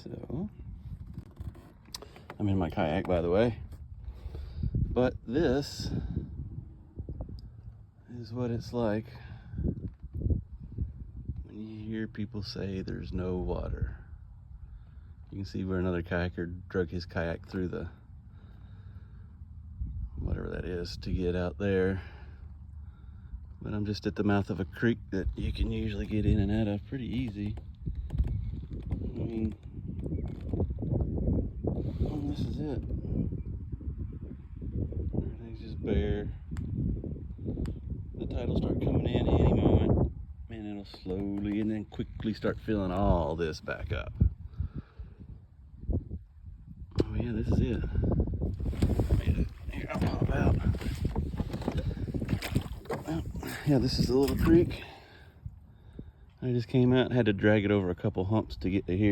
So, I'm in my kayak, by the way. But this is what it's like when you hear people say there's no water. You can see where another kayaker drug his kayak through the whatever that is to get out there. But I'm just at the mouth of a creek that you can usually get in and out of pretty easy. I mean, this is it. Everything's just bare. The tide will start coming in any moment. Man, it'll slowly and then quickly start filling all this back up. Oh yeah, this is it. Here, I'll pop out. Well, yeah, this is the little creek. I just came out and had to drag it over a couple humps to get to here.